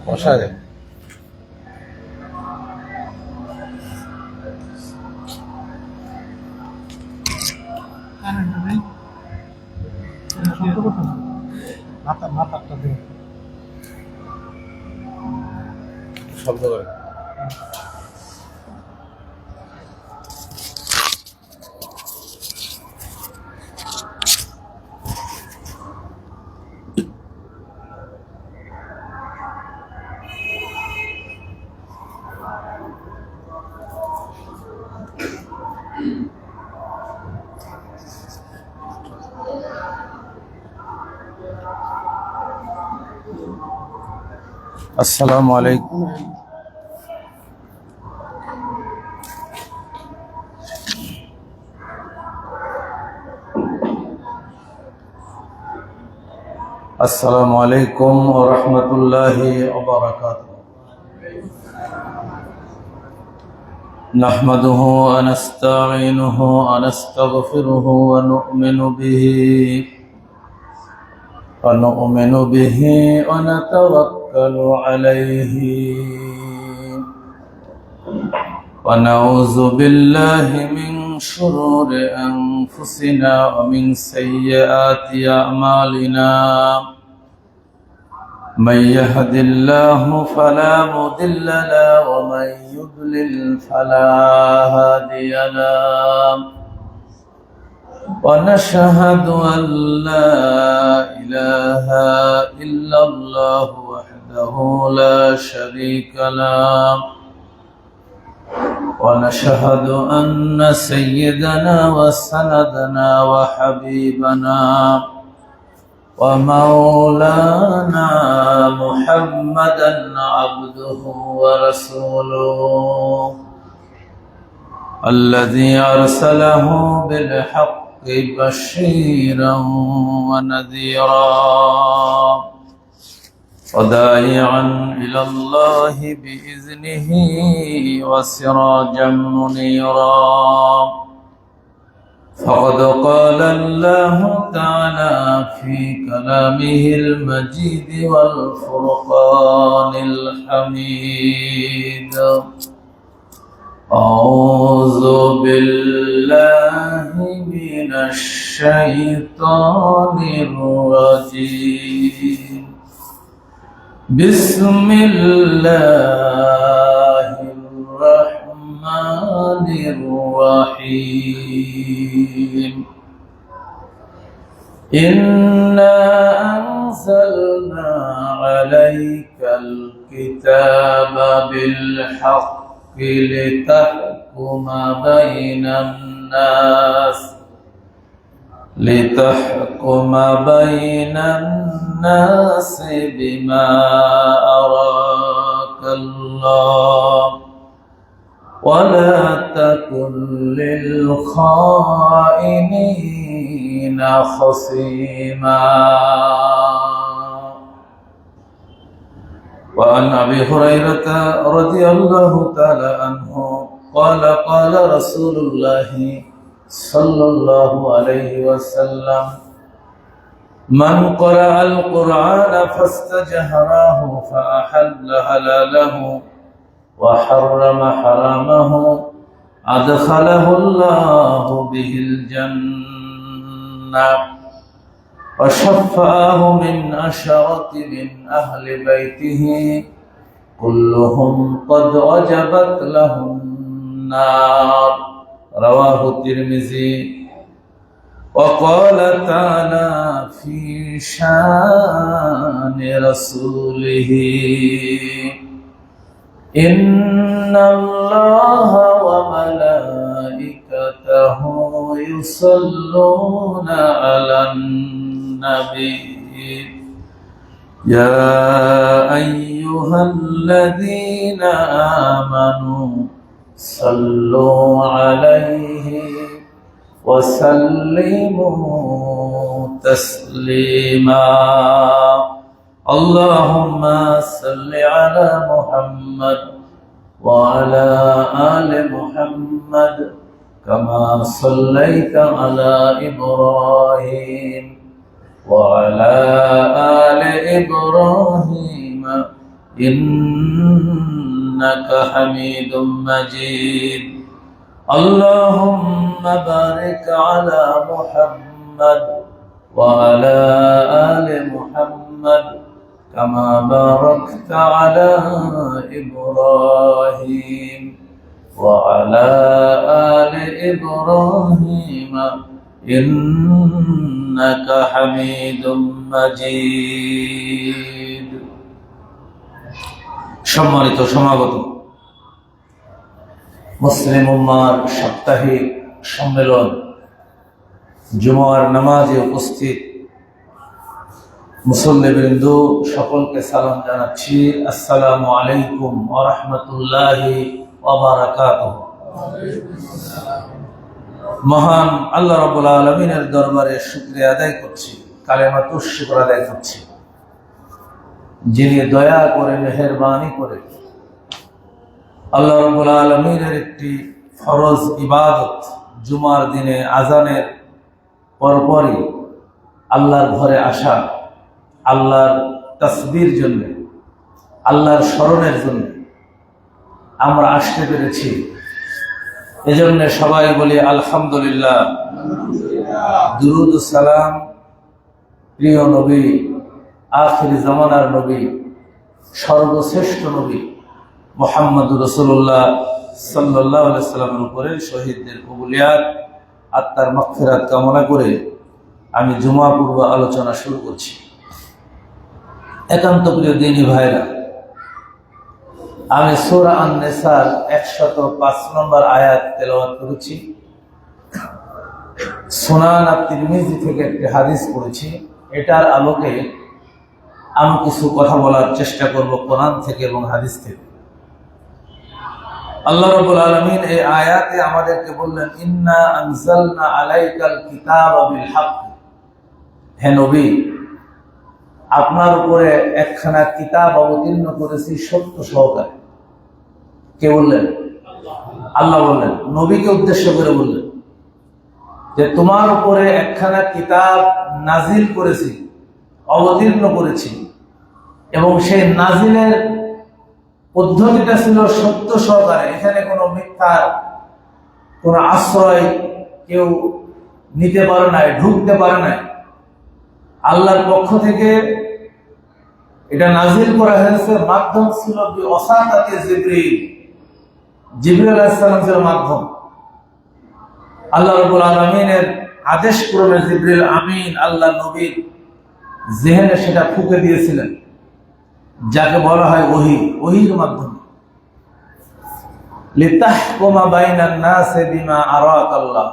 কষায় শব্দ করে। আসসালামু আলাইকুম। আসসালামু আলাইকুম ওয়া রাহমাতুল্লাহি ওয়া বারাকাতুহু। নাহমাদুহু ওয়া নাস্তাঈনুহু ওয়া নাস্তাগফিরুহু ওয়া নু'মিनु বিহি ওয়া নাতাওয়াক্কালু আলাইহি ওয়া নাউযু বিল্লাহি মিন শুরুরি আনফুসিনা ওয়া মিন সাইয়্যাতি আ'মালিনা। من يهد الله فلا مضل له ومن يضلل فلا هادي له ونشهد أن لا إله إلا الله وحده لا شريك له ونشهد أن سيدنا وسندنا وحبيبنا ومولانا محمدا عبده ورسوله الذي أرسله بالحق بشيرا ونذيرا وداعيا إلى الله بإذنه وسراجا منيرا. فقد قال الله تعالى في كلامه المجيد والفرقان الحميد: أعوذ بالله من الشيطان الرجيم. بسم الله الرحمن الرحيم. إنا أنزلنا عليك الكتاب بالحق لتحكم بين الناس بما أراك الله ولا تكن للخائنين خصيما. وعن أبي هريرة رضي الله تعالى عنه قال قال رسول الله صلى الله عليه وسلم: من قرأ القرآن فاستجهره فأحل حلاله وحرم حرامه أدخله الله به الجنة وشفاه من عشرة من أهل بيته كلهم قد وجبت لهم النار. رواه الترمذي. وقال تعالى في شان رسوله: إن الله وملائكته يصلون على النبي يا أيها الذين آمنوا صلوا عليه وسلموا تسليما. اللهم صل على محمد وعلى آل محمد كما صليت على إبراهيم وعلى آل إبراهيم إنك حميد مجيد اللهم بارك على محمد وعلى آل محمد كما باركت على إبراهيم وعلى آل إبراهيم إنك حميد مجيد সম্মানিত সমাগত মুসলিম উম্মার সাপ্তাহিক সম্মেলন জুমার নামাজে উপস্থিত মুসল্লিবৃন্দ সকলকে সালাম জানাচ্ছি। আসসালামু আলাইকুম ওয়া রাহমাতুল্লাহি ওয়া বারাকাতুহু। মহান আল্লাহ রাব্বুল আলামিনের দরবারে শুকরিয়া আদায় করছি, কালেমাতুশ শুকর আদায় করছি, যিনি দয়া করে মেহেরবানি করে আল্লাহ রাব্বুল আলামিনের একটি ফরজ ইবাদত জুমার দিনে আজানের পরপরই আল্লাহর ঘরে আসা, আল্লাহর তাসবির জন্য, আল্লাহর স্মরণের জন্য আমরা আসতে পেরেছি। এজন্য সবাই বলি আলহামদুলিল্লাহ। দুরুদ ও সালাম প্রিয় নবী, আখিরি জামানার নবী, সর্বশ্রেষ্ঠ নবী মুহাম্মদুর রাসূলুল্লাহ সাল্লাল্লাহু আলাইহি সাল্লামের উপরে শহীদদের কবুলিয়াত, আত্মার মাগফিরাত কামনা করে আমি জুমা পূর্ব আলোচনা শুরু করছি। একান্ত প্রিয় দিনী ভাইরা, আমি সূরা আন-নিসার 105 নম্বর আয়াত তেলাওয়াত করেছি। সুনান আত-তিরমিজি থেকে একটি হাদিস পড়েছি। এটার আলোকে আমি কিছু কথা বলার চেষ্টা করব কোরআন থেকে এবং হাদিস থেকে। আল্লাহ রাব্বুল আলামিন এই আয়াতে আমাদেরকে বললেন, ইন্না আনজালনা আলাইকাল কিতাবা বিল হক। হে নবী, আপনার উপরে একখানা কিতাব অবতীর্ণ করেছি সত্য সহকারে। কে বললেন? আল্লাহ বললেন, নবীকে উদ্দেশ্য করে বললেন যে তোমার উপরে একখানা কিতাব নাজিল করেছি, অবতীর্ণ করেছি, এবং সেই নাজিলের পদ্ধতিটা ছিল সত্য সহকারে। এখানে কোনো মিথ্যার কোনো আশ্রয় কেউ নিতে পারে নাই, ঢুকতে পারে নাই। আল্লাহর পক্ষ থেকে এটা নাজিল করা হয়েছে, মাধ্যম ছিল ওয়াসাতাতে জিবরিল। জিবরিল আলাইহিস সালাম ছিল মাধ্যম। আল্লাহ রাব্বুল আলামিনের আদেশ ক্রমে জিবরিল আমিন আল্লাহ নবীর জেহেনে সেটা ফুঁকে দিয়েছিলেন, যাকে বলা হয় ওহী। ওহীর মাধ্যমে লিতাহকুমা বাইনান নাসি বিমা আরাকাল্লাহ,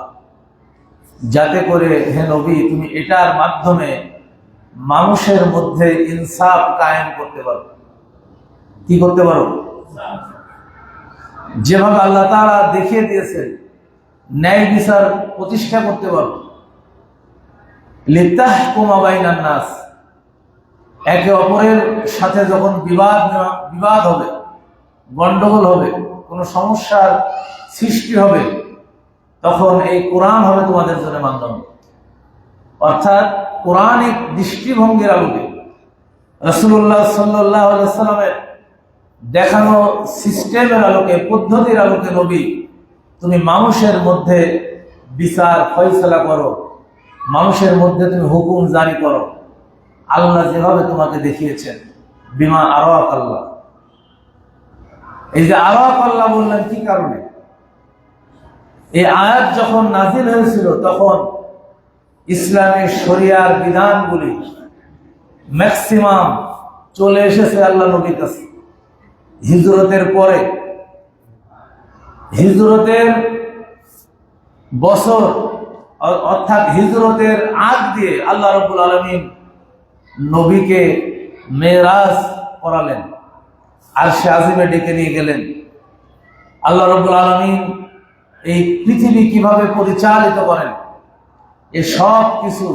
যাতে করে হে নবী তুমি এটার মাধ্যমে মানুষের মধ্যে ইনসাফ কায়েম করতে পারো। কি করতে পারো? যেভাবে আল্লাহ তাআলা দেখিয়ে দিয়েছেন ন্যায় বিচার প্রতিষ্ঠা করতে পারো। লিতাহকুমা বাইনান নাস, একে অপরের সাথে যখন বিবাদ হবে, গন্ডগোল হবে, কোনো সমস্যার সৃষ্টি হবে, তখন এই কোরআন হবে তোমাদের জন্য মাধ্যম। অর্থাৎ কোরআনিক দৃষ্টিভঙ্গির আলোকে, রাসূলুল্লাহ সাল্লাল্লাহু আলাইহি ওয়াসাল্লামের দেখানো সিস্টেমের আলোকে, পদ্ধতির আলোকে নবী তুমি মানুষের মধ্যে বিচার ফয়সালা করো, মানুষের মধ্যে তুমি হুকুম জারি করো, আল্লাহ যেভাবে তোমাকে দেখিয়েছেন। বিমা আরাকাল্লাহ, এই যে আরাকাল্লাহ বললেন কি কারণে? এই আয়াত যখন নাজিল হয়েছিল তখন ইসলামের শরিয়ার বিধানগুলি ম্যাক্সিমাম চলে এসেছে আল্লাহ নবীর কাছে। হিজরতের পরে, হিজরতের বছর অর্থাৎ হিজরতের আগ দিয়ে আল্লাহ রাব্বুল আলামিন নবীকে মেরাজ করালেন, আরশে আজিমে ডেকে নিয়ে গেলেন। আল্লাহ রাব্বুল আলামিন এই পৃথিবী কিভাবে পরিচালিত করেন এই সব কিছু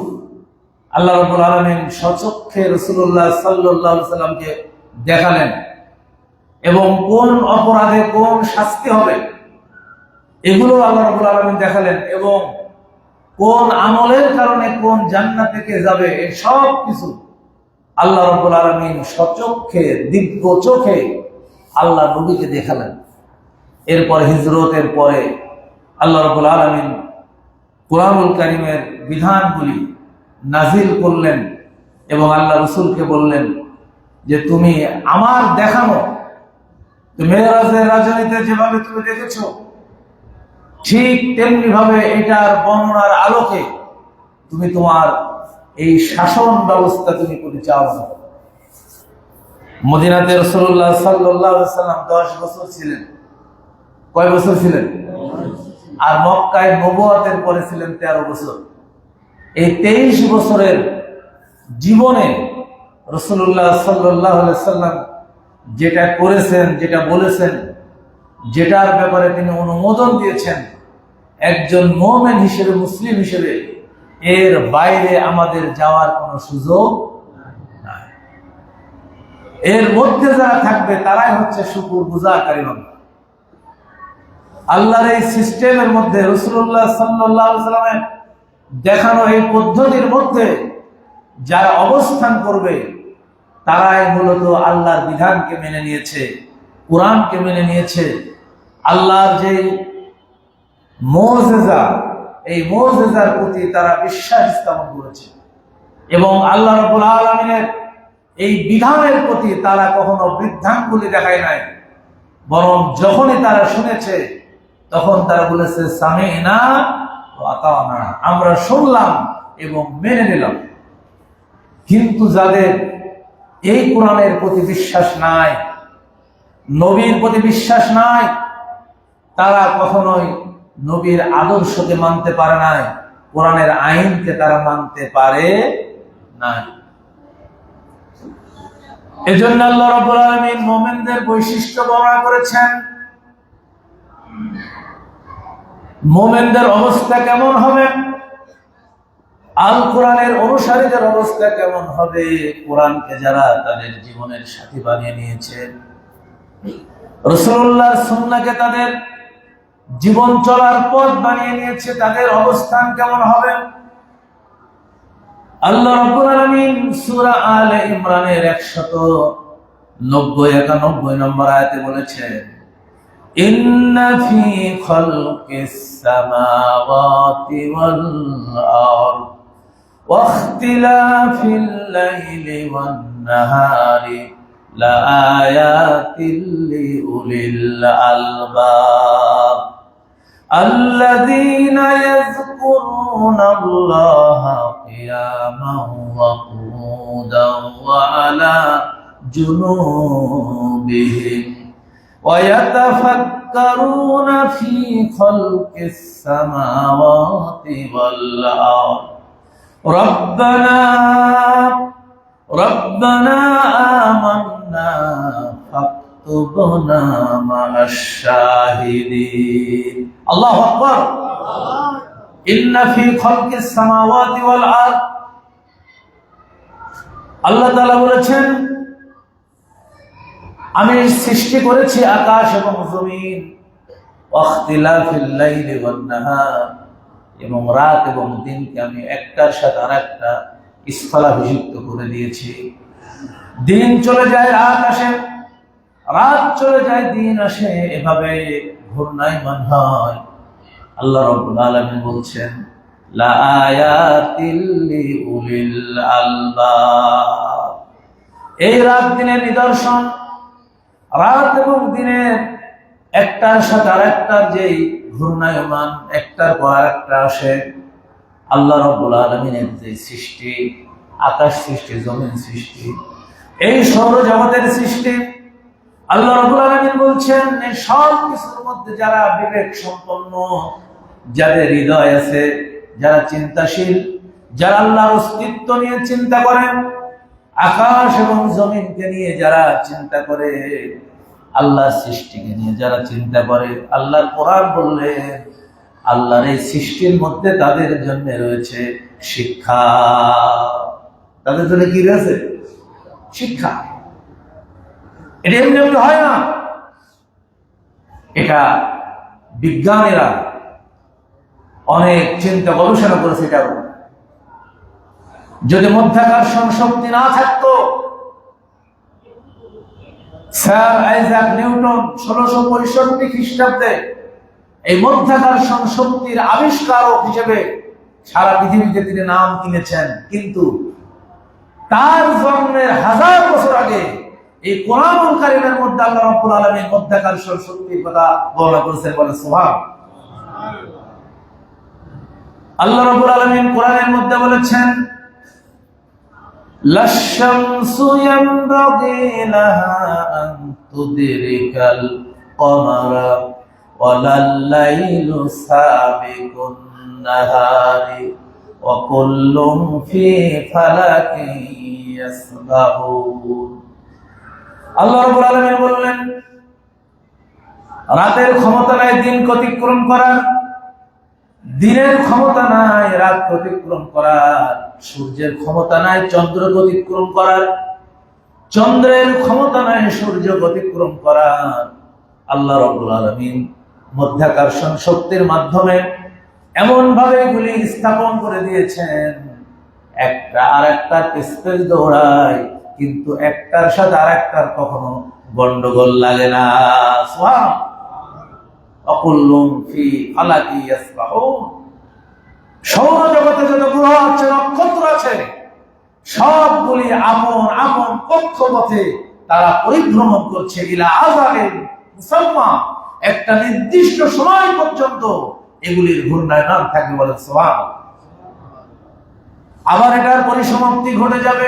আল্লাহ রাব্বুল আলামিন স্বচক্ষে রাসূলুল্লাহ সাল্লাল্লাহু আলাইহি সাল্লামকে দেখালেন, এবং কোন অপরাধে কোন শাস্তি হবে এগুলো আল্লাহ রাব্বুল আলামিন দেখালেন, এবং কোন আমলের কারণে কোন জান্নাতে কে যাবে এই সব কিছু আল্লাহ রাব্বুল আলামিন সচক্ষে দিব্য চোখে আল্লাহ নবীকে দেখালেন। এরপর হিজরতের পরে আল্লাহ রাব্বুল আলামিন কুরআনুল কারীমের বিধানগুলি নাজিল করলেন এবং আল্লাহ রাসূলকে বললেন যে তুমি আমার দেখানো মেরাজের রাজনীতিতে যেভাবে তুমি দেখেছো ঠিক তেমনি ভাবে এটার বর্ণনার আলোকে তুমি তোমার এই শাসন ব্যবস্থা তুমি পরিচালনা করো। মদিনাতে রাসূলুল্লাহ সাল্লাল্লাহু আলাইহি ওয়াসাল্লাম 10 বছর ছিলেন। কয় বছর ছিলেন? আর মক্কায় নবুয়তের পরে ছিলেন 13 বছর। এই 23 বছরের জীবনে রাসূলুল্লাহ সাল্লাল্লাহু আলাইহি ওয়াসাল্লাম যেটা করেছেন, যেটা বলেছেন, যেটার ব্যাপারে তিনি অনুমোদন দিয়েছেন, একজন মুমিন হিসেবে, মুসলিম হিসেবে এর বাইরে আমাদের যাওয়ার কোনো সুযোগ নাই। এর মধ্যে যারা থাকবে তারাই হচ্ছে শুকরগুজারকারী বান্দা। আল্লাহর এই সিস্টেমের মধ্যে রাসূলুল্লাহ সাল্লাল্লাহু আলাইহি ওয়াসাল্লামের দেখানো এই পদ্ধতির মধ্যে যারা অবস্থান করবে তারাই মূলত আল্লাহর বিধানকে মেনে নিয়েছে, কোরআনকে মেনে নিয়েছে। আল্লাহর যে মুজিজা, এই মুজিজার প্রতি তারা বিশ্বাস স্থাপন করেছে এবং আল্লাহ রাব্বুল আলামিনের এই বিধানের প্রতি তারা কখনো বৃদ্ধাঙ্গুলি দেখায় নাই, বরং যখনই তারা শুনেছে তখন তারা বলেছে সামি'না ওয়া আতা'না, আমরা শুনলাম এবং মেনে নিলাম। কিন্তু যাদের এই কোরআনের প্রতি বিশ্বাস নাই, নবীর প্রতি বিশ্বাস নাই, তারা কখনোই নবীর আদর্শকে মানতে পারে নাই, কোরআনের আইনকে তারা মানতে পারে নাই। এজন্য আল্লাহ রাব্বুল আলামিন মুমিনদের বৈশিষ্ট্য বর্ণনা করেছেন। মুমিনদের অবস্থা কেমন হবে, আল কোরআনের অনুসারীদের অবস্থা কেমন হবে, কোরআনকে যারা তাদের জীবনের সাথী বানিয়ে নিয়েছে, রাসূলুল্লাহর সুন্নাহকে তাদের জীবন চলার পথ বানিয়ে নিয়েছে, তাদের অবস্থান কেমন হবে। আল্লাহ রাব্বুল আলামিন সূরা আলে ইমরানের 190-91 নম্বর আয়াতে বলেছেন, ইন্না ফি খালকিস সামাওয়াতি ওয়াল আরদ ওয়া ইখতিলাফিল লাইলি ওয়ান নাহারি লাআয়াতিল লিউলিল আলবাব الذين يذكرون الله قياما وقعودا وعلى جنوبهم ويتفكرون في خلق السماوات والأرض ربنا آمنا فاكتبنا مع الشاهدين الله أكبر إن في خلق السماوات والأرض আল্লাহ তাআলা বলেছেন, আমি সৃষ্টি করেছি আকাশ এবং জমিন, ওয়াখতিলাফিল লাইলি ওয়ান নাহার, এবং রাত এবং দিনকে আমি একটার সাথে আরেকটা স্থলাভিষিক্ত করে দিয়েছি। দিন চলে যায় রাত আসে, রাত চলে যায় দিন আসে, এভাবে ঘূর্ণায়মান হয়। আল্লাহ রাব্বুল আলামিন বলছেন, লা আয়াতিল লিউলিল আলবাব, এই রাত দিনের নিদর্শন, রাত এবং দিনের একটার সাথে আরেকটার যেই ঘূর্ণায়মান, একটার পর আরেকটা আসে, আল্লাহ রাব্বুল আলামিনের যে সৃষ্টি, আকাশ সৃষ্টি, জমিন সৃষ্টি, এই সৌরজগতের সৃষ্টি, আল্লাহ রাব্বুল আলামিন বলছেন এই সব কিছুর মধ্যে যারা বিবেক সম্পন্ন, যাদের হৃদয় আছে, যারা চিন্তাশীল, যারা আল্লাহর অস্তিত্ব নিয়ে চিন্তা করেন, আকাশ এবং জমিনকে নিয়ে যারা চিন্তা করে, আল্লাহর সৃষ্টিকে নিয়ে যারা চিন্তা করে, আল্লাহর কোরআন বললেন আল্লাহর এই সৃষ্টির মধ্যে তাদের জন্য রয়েছে শিক্ষা। তাদের জন্য কি রয়েছে? শিক্ষা। এটা এমনি এমনি হয় না, এটা বিজ্ঞানীরা অনেক চিন্তা গবেষণা করেছে। এটা যদি মধ্যাকর্ষণ শক্তি না থাকতো, স্যার আইজাক নিউটন 1665 খ্রিস্টাব্দে এই মধ্যাকর্ষণ শক্তির আবিষ্কারক হিসেবে সারা পৃথিবীতে তিনি নাম কিনেছেন, কিন্তু তার জন্মের 1000 বছর আগে এই কোরআনুল কারীমের মধ্যে আল্লাহ রাব্বুল আলামিন মধ্যাকর্ষণ শক্তির কথা বর্ণনা করেছেন। বলেন সুবহানাল্লাহ। আল্লাহ রাব্বুল আলামিন কোরআনের মধ্যে বলেছেন, লাশ-শামসু ইয়ানবাগি লাহা আন তুদরিকাল কমারা ওয়ালাল-লাইলু সাবিকুন নাহারি ওয়া কুল্লুন ফি ফালাকিন ইয়াসবাহুন। আল্লাহ রাব্বুল আলামিন বললেন, রাতের ক্ষমতা নাই দিন অতিক্রম করার, দিনের ক্ষমতা নাই রাত অতিক্রম করার, সূর্যের ক্ষমতা নাই চন্দ্র অতিক্রম করার, চন্দ্রের ক্ষমতা নাই সূর্য অতিক্রম করার। আল্লাহ রাব্বুল আলামিন মধ্যাকর্ষণ শক্তির মাধ্যমে এমন ভাবে এগুলি স্থাপন করে দিয়েছেন, একটা আরেকটা স্পেস দৌড়ায়, কিন্তু একটার সাথে আরেকটার কখনো গন্ডগোল লাগে না। সুবহানাল্লাহ। অকুল্লুম ফি ফালাকি ইয়াসবাহুন। সৌরজগতে যত গ্রহ আছে, নক্ষত্র আছে, সবগুলি আপন আপন কক্ষপথে তারা পরিভ্রমণ করছে। ইলা আযালিন মুসাম্মা, একটা নির্দিষ্ট সময় পর্যন্ত এগুলির ঘূর্ণায়মান থাকবে। বলেন সুবহানাল্লাহ। আবার এটার পরিসমাপ্তি ঘটে যাবে।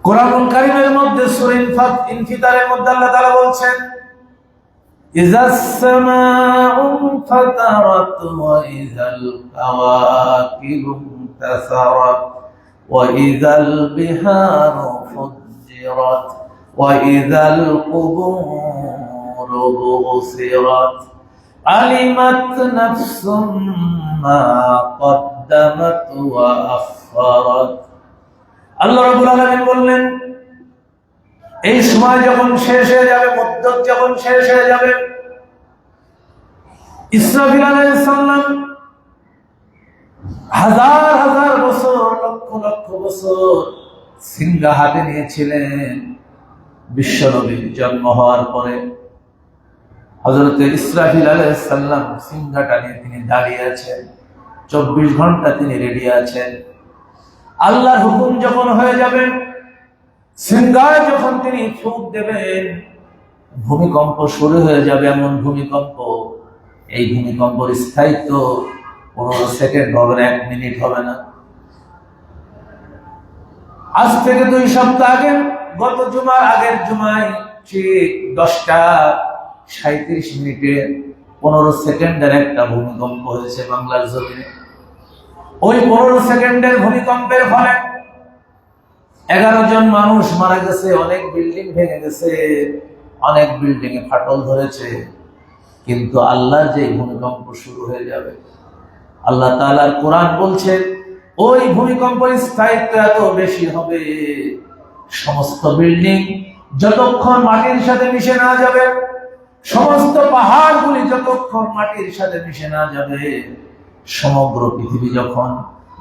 কোরআনুল কারীমের মধ্যে সূরা ইনফিতারের মধ্যে আল্লাহ তাআলা বলছেন, ইযাস সামাউ ফাতারাত ওয়া ইযাল কাওয়াকিবু তাসারাত ওয়া ইযাল বিহারু ফুজ্জিরাত ওয়া ইযাল কুবুরু বুসিরাত আলিমাত নাফসুম মা কদ্দামাত ওয়া আখখারাত। আল্লাহ রাব্বুল আলামিন বললেন, এই সময় যখন শেষ হয়ে যাবে, মুদ্দত যখন শেষ হয়ে যাবে, ইসরাফিল আলাইহিস সালাম হাজার হাজার বছর, লক্ষ লক্ষ বছর সিংহা হাতে নিয়েছিলেন। বিশ্বনবীর জন্ম হওয়ার পরে হযরত ইসরাফিল আলাইহিস সালাম সিংহাটা নিয়ে তিনি দাঁড়িয়ে আছেন, 24 ঘন্টা তিনি রেডি আছেন। আল্লাহর হুকুম যখন হয়ে যাবে, সিংহায় যখন তিনি ফুঁক দেবেন, ভূমিকম্প শুরু হয়ে যাবে। এমন ভূমিকম্প, এই ভূমিকম্পের স্থায়িত্ব 15 সেকেন্ড হবে না, 1 মিনিট হবে না। আজ থেকে 2 সপ্তাহ আগে, গত জুমার আগের জুমায় ঠিক 10:37 15 সেকেন্ডের একটা ভূমিকম্প হয়েছে বাংলার জমিনে। ওই 15 সেকেন্ডের ভূমিকম্পের ফলে 11 জন মানুষ মারা গেছে, অনেক বিল্ডিং ভেঙে গেছে, অনেক বিল্ডিং এ ফাটল ধরেছে। কিন্তু আল্লাহর যে ভূমিকম্প শুরু হয়ে যাবে, আল্লাহ তাআলার কোরআন বলছে, ওই ভূমিকম্পের স্থায়িত্ব এত বেশি হবে, সমস্ত বিল্ডিং যতক্ষণ মাটির সাথে মিশে না যাবে, সমস্ত পাহাড়গুলি যতক্ষণ মাটির সাথে মিশে না যাবে, সমগ্র পৃথিবী যখন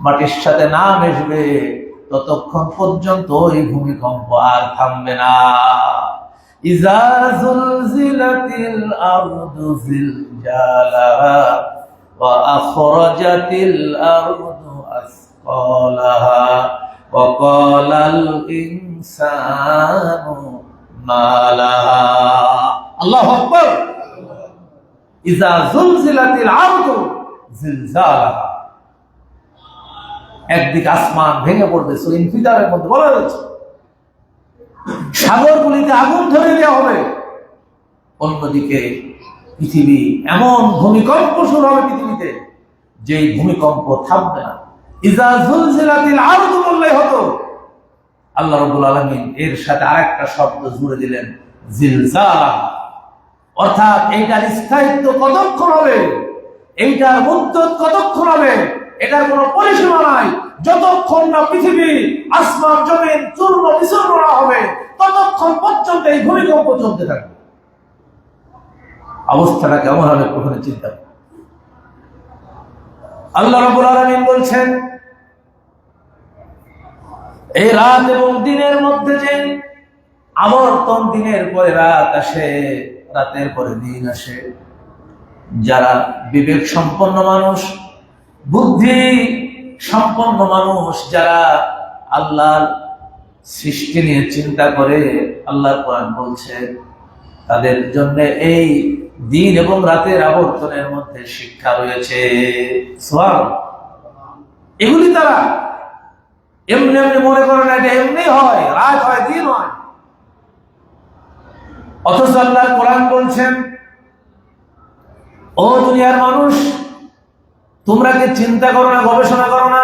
মাটির সাথে না মিশবে, ততক্ষণ পর্যন্ত ওই ভূমিকম্প আর থামবে না। ইযা যুলজিলাতিল আরদু জিলজালাহা ওয়া আখরাজাতিল আরদু আসকালাহা ওয়া ক্বালাল ইনসানু মা লাহা। আল্লাহু আকবার। ইযা যুলজিলাতিল আরদু জিলজালাহা, একদিকে আসমান ভেঙে পড়বে, সূরা ইনফিতারের মধ্যে বলা হয়েছে। সাগরগুলিতে আগুন ধরে দেওয়া হবে। অন্যদিকে পৃথিবী, এমন ভূমিকম্প শুরু হবে পৃথিবীতে, যেই ভূমিকম্প থামবে না। ইযা যুলজিলাতিল আরদু বললেই হতো, আল্লাহ রাব্বুল আলামিন এর সাথে আরেকটা শব্দ জুড়ে দিলেন, জিলজালাহা। অর্থাৎ এইটার স্থায়িত্ব কতক্ষণ হবে, এইটার মুদ্দত কতক্ষণ হবে, এটার কোনো পরিসীমা নাই। যতক্ষণ না পৃথিবী, আসমান, জমিন চূর্ণ বিচূর্ণ না হবে, ততক্ষণ পর্যন্ত এই ভূমিকম্প চলতে থাকবে। অবস্থাটা কেমন হবে কখনো চিন্তা। আল্লাহ রাব্বুল আলামিন বলছেন, এই রাত এবং দিনের মধ্যে যে আবর্তন, দিনের পরে রাত আসে, রাতের পরে দিন আসে, যারা বিবেক সম্পন্ন মানুষ, বুদ্ধি সম্পন্ন মানুষ, যারা আল্লাহর সৃষ্টি নিয়ে চিন্তা করে, আল্লাহর কোরআন বলছে তাদের জন্য এই দিন এবং রাতের আবর্তনের মধ্যে শিক্ষা রয়েছে। সুবহানাল্লাহ। এগুলি তারা এমনি এমনি মনে করে না, এটা এমনি হয়, রাত হয়, দিন হয়। অথচ আল্লাহর কোরআন বলছেন, ও দুনিয়ার মানুষ, তোমরা কি চিন্তা করো না, গবেষণা করো না?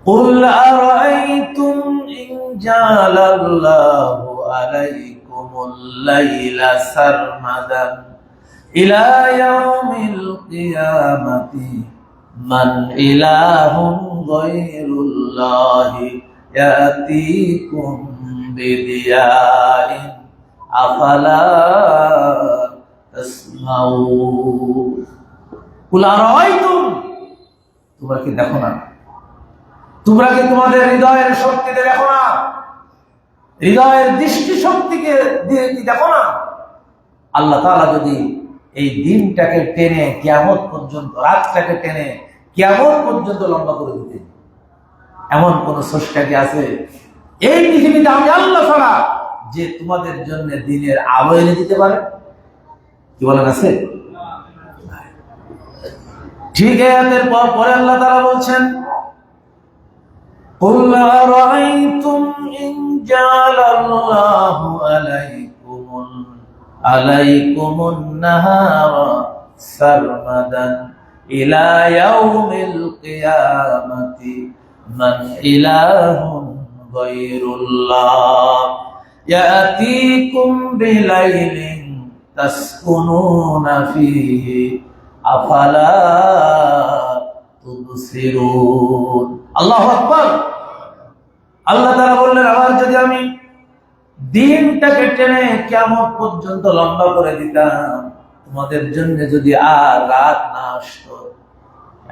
কুল আরাআইতুম ইন জালাল্লাহু আলাইকুমুল লাইলা সারমাদান ইলা ইয়াউমিল কিয়ামাতি মান ইলাহুন গায়রুল্লাহি ইয়াতিকুম বিদিয়াইন আফালা তাসমাউন। কুল আরাআইতুম, তোমরা কি দেখো না, তোমরা কি তোমাদের হৃদয়ের শক্তিতে দেখো না, হৃদয়ের দৃষ্টি শক্তিকে দিয়ে কি দেখো না? আল্লাহ তাআলা যদি এই দিনটাকে টেনে কিয়ামত পর্যন্ত, রাতটাকে টেনে কিয়ামত পর্যন্ত লম্বা করে দিতেন, এমন কোন স্রষ্টা কি আছে এই পৃথিবীতে আমি আল্লাহ ছাড়া, যে তোমাদের জন্য দিনের আলো এনে দিতে পারে? কি বলেন, আছে? ঠিক এর পরে আল্লাহ তাআলা বলছেন, قُلْ أَرَأَيْتُمْ إِنْ جَعَلَ اللَّهُ عَلَيْكُمُ النَّهَارَ سَرْمَدًا إِلَى يَوْمِ الْقِيَامَةِ مَنْ إِلَهٌ غَيْرُ اللَّهِ يَأْتِيكُمْ بِلَيْلٍ تَسْكُنُونَ فِيهِ أَفَلَا তুবসিরুন। আল্লাহু আকবার। আল্লাহ তাআলা বললেন, আবার যদি আমি দিনটাকে টেনে কিয়ামত পর্যন্ত লম্বা করে দিতাম, তোমাদের জন্য যদি আর রাত না আসতো,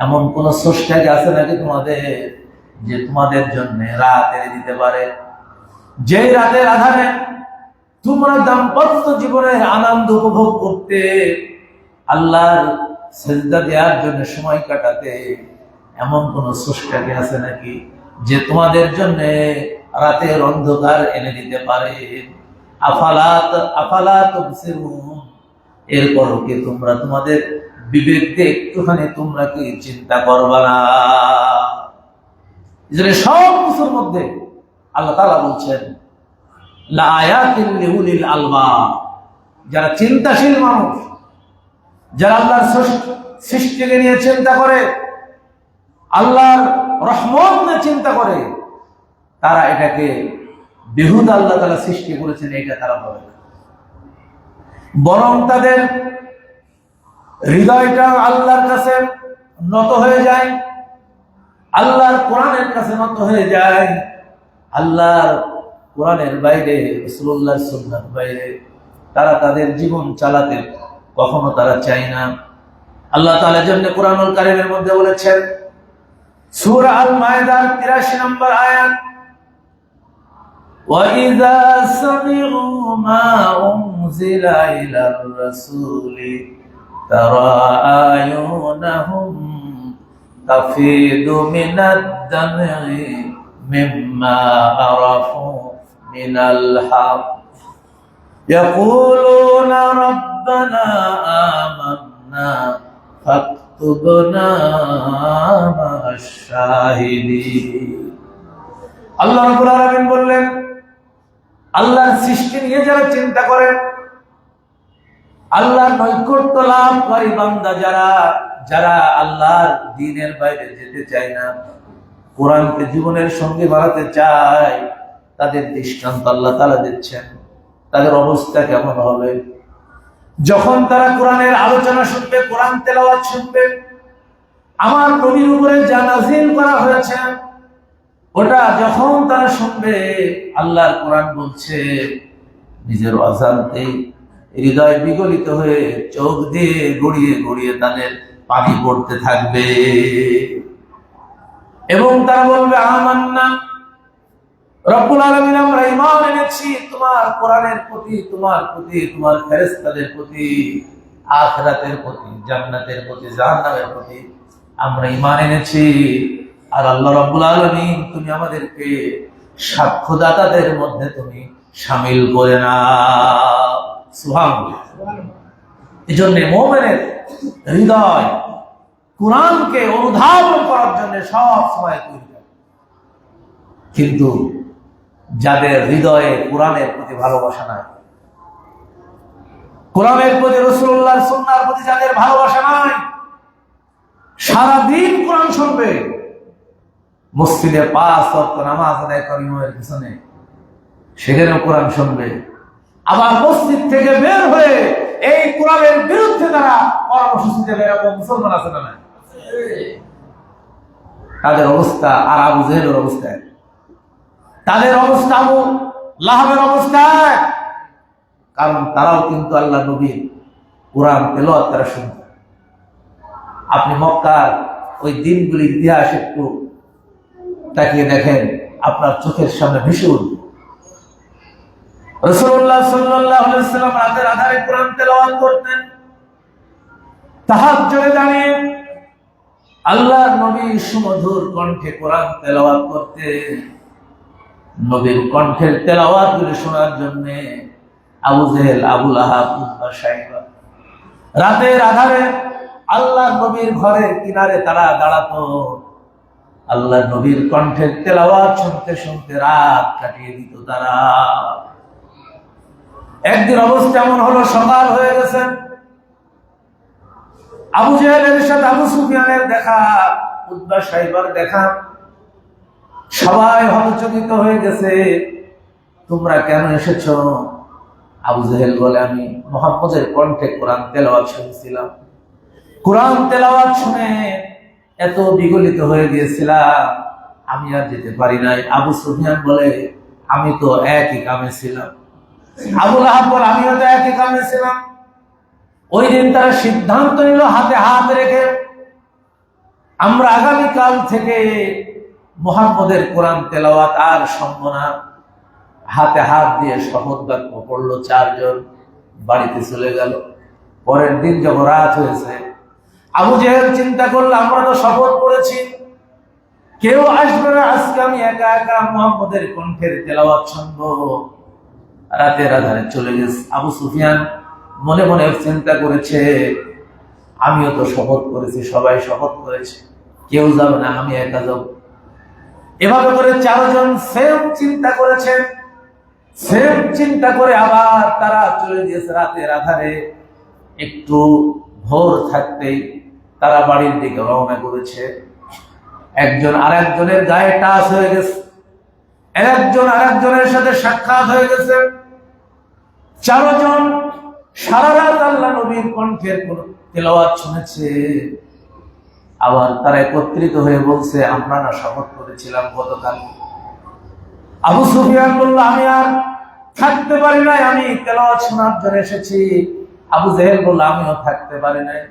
এমন কোন স্রষ্টা আছে নাকি তোমাদের, যে তোমাদের জন্য রাত এনে দিতে পারে? যেই রাতের আধারে তোমরা দাম্পত্য জীবনের আনন্দ উপভোগ করতে, আল্লাহর সেজদা দেওয়ার জন্য সময় কাটাতে, এমন কোন স্রষ্টা কি আছে নাকি, যে তোমাদের জন্য রাতের অন্ধকার এনে দিতে পারে? আফালা তুবসিরুন। এরপরও কি তোমরা তোমাদের বিবেক দিয়ে একটুখানি তোমরা কি চিন্তা করবা না? সব কিছুর মধ্যে আল্লাহ তাআলা বলছেন, লা আয়াতিন লিউলিল আলবাব, যারা চিন্তাশীল মানুষ, যারা আল্লাহর সৃষ্টিকে নিয়ে চিন্তা করে, আল্লাহর রহমত নিয়ে চিন্তা করে, তারা এটাকে বেহুদা আল্লাহ তাআলা সৃষ্টি করেছেন এটা তারা বলে না, বরং তাদের হৃদয়টা আল্লাহর কাছে নত হয়ে যায়, আল্লাহর কোরআনের কাছে নত হয়ে যায়। আল্লাহর কোরআনের বাইরে, রাসূলুল্লাহর সুন্নাহর বাইরে তারা তাদের জীবন চালাতে কখনো তারা চায় না। আল্লাহ তাআলা জন্য কোরআনুল কারীমের মধ্যে বলেছেন, সূরা আল মায়েদার ৮৩ নম্বর আয়াত, وَإِذَا سَمِعُوا مَا أُنزِلَ إِلَى الرَّسُولِ تَرَى أَعْيُنَهُمْ تَفِيضُ مِنَ الدَّمْعِ مِمَّا عَرَفُوا مِنَ الْحَقِّ يَقُولُونَ رَبَّنَا آمَنَّا فَاكْتُبْنَا مَعَ الشَّاهِدِينَ। আল্লাহ রাব্বুল আলামিন বললেন, আল্লাহর সৃষ্টি নিয়ে যারা চিন্তা করেন, আল্লাহর নৈকট্য লাভকারী বান্দা যারা, যারা আল্লাহর দ্বীনের বাইরে যেতে চায় না, কোরআনকে জীবনের সঙ্গে বাড়াতে চায়, তাদের দৃষ্টান্ত আল্লাহ তাআলা দিচ্ছেন। তাদের অবস্থা কেমন হবে যখন তারা কোরআনের আলোচনা শুনবে, কোরআন তেলাওয়াত শুনবে, আমার নবীর উপরে যা নাযিল করা হয়েছে ওটা যখন তারা শুনবে, আল্লাহর কোরআন বলছে, নিজের অজান্তে হৃদয় বিগলিত হয়ে চোখ দিয়ে গড়িয়ে গড়িয়ে তাদের পানি পড়তে থাকবে। এবং তারা বলবে আমান্না, রব্বুল আলামিন আমরা ঈমান এনেছি তোমার কোরআনের প্রতি, তোমার প্রতি, তোমার ফেরেশতাদের প্রতি, আখিরাতের প্রতি, জান্নাতের প্রতি, জাহান্নামের প্রতি আমরা ঈমান এনেছি। আর আল্লাহ রব্বুল আলামিন তুমি আমাদেরকে সাক্ষ্যদাতাদের মধ্যে তুমি শামিল করে নাও। সুবহানাল্লাহ। এজন্য মুমিনের হৃদয় কোরআনকে অনুধাবন করার জন্য সব সময় তৈরি থাকে। কিন্তু যাদের হৃদয়ে কোরআনের প্রতি ভালোবাসা নাই, কোরআনের প্রতি, রাসূলুল্লাহর সুন্নাহর প্রতি যাদের ভালোবাসা নাই, সারাদিন কোরআন শুনবে, মসজিদে 5 ওয়াক্ত নামাজ আদায় করে ইমামের পিছনে, সেখানেও কোরআন শুনবে, আবার মসজিদ থেকে বের হয়ে এই কোরআনের বিরুদ্ধে তারা কর্মসূচি দেবে, এরকম মুসলমান আছে না? তাদের অবস্থা আর আবু জেহেলের অবস্থা, তাদের অবস্থা আবু লাহাবের অবস্থা, কারণ তারাও কিন্তু আল্লাহ নবীর কোরআন তেলাওয়াত তারা শুনত। আপনি মক্কার ওই দিনগুলির ইতিহাস একটু তাকিয়ে দেখেন, আপনার চোখের সামনে ভেসে উঠবে। রাসূলুল্লাহ সাল্লাল্লাহু আলাইহি ওয়াসাল্লাম রাতের আধারে কোরআন তেলাওয়াত করতেন, তাহাজ্জুদে দাঁড়িয়ে আল্লাহর নবী সুমধুর কণ্ঠে কোরআন তেলাওয়াত করতেন। নবীর কণ্ঠের তেলাওয়াত গুলো শোনার জন্য আবু জেহেল, আবু লাহাব, উতবা, শাইবা রাতের আধারে আল্লাহর নবীর ঘরের কিনারে তারা দাঁড়াতো। আল্লাহর নবীর কণ্ঠের তেলাওয়াত শুনতে শুনতে রাত কাটিয়ে দিত তারা। একদিন অবস্থা এমন হলো, সকাল হয়ে গেছে, আবু জেহেলের সাথে আবু সুফিয়ানের দেখা, উতবা শাইবার দেখা, সবাই হতচকিত হয়ে গেছে। তোমরা কেন এসেছো? আবু জেহেল বলে, আমি মুহাম্মদের কণ্ঠে কোরআন তেলাওয়াত শুনছিলাম, কোরআন তেলাওয়াত শুনে এত বিগলিত হয়ে গিয়েছিলাম, আমি আর যেতে পারি নাই। আবু সুফিয়ান বলে, আমি তো একই কামে ছিলাম। আবু লাহাব বলে, আমিও তো একই কামে ছিলাম। ওই দিন তারা সিদ্ধান্ত নিল, হাতে হাত রেখে আমরা আগামীকাল থেকে মুহাম্মদের কোরআন তেলাওয়াত আর শুনবো না। হাতে হাত দিয়ে শপথ বাক্য পড়লো, 4 জন বাড়িতে চলে গেল। পরের দিন যখন রাত হয়েছে, আবু জেহেল চিন্তা করলো, আমরা তো শপথ করেছি, কেউ আসবে না, আজকে আমি একা একা মুহাম্মদের কণ্ঠের তেলাওয়াত শুনবো। রাতের আধারে চলে গেছে। আবু সুফিয়ান মনে মনে চিন্তা করেছে, আমিও তো শপথ করেছি, সবাই শপথ করেছে, কেউ যাবে না, আমি একা যাব। এভাবে করে 4 জন সেম চিন্তা করেছে। সেম চিন্তা করে আবার তারা চলে গিয়েছে রাতের আধারে। একটু ভোর থাকতেই তারা বাড়ির দিকে রওনা করেছে। একজন আরেকজনের গায়ে টাচ হয়ে গেছে, একজন আরেকজনের সাথে সাক্ষাৎ হয়ে গেছে। 4 জন সারা রাত আল্লাহ নবীর কণ্ঠের তেলাওয়াত শুনেছে। আবার তারা একত্রিত হয়ে বলছে, আমরা না শপথ করেছিলাম গতকাল। আবু সুফিয়ান বলল, আমি আর থাকতে পারি নাই, আমি তেলাওয়াত শোনার জন্য এসেছি। আবু জেহেল বলল, আমিও থাকতে পারি নাই,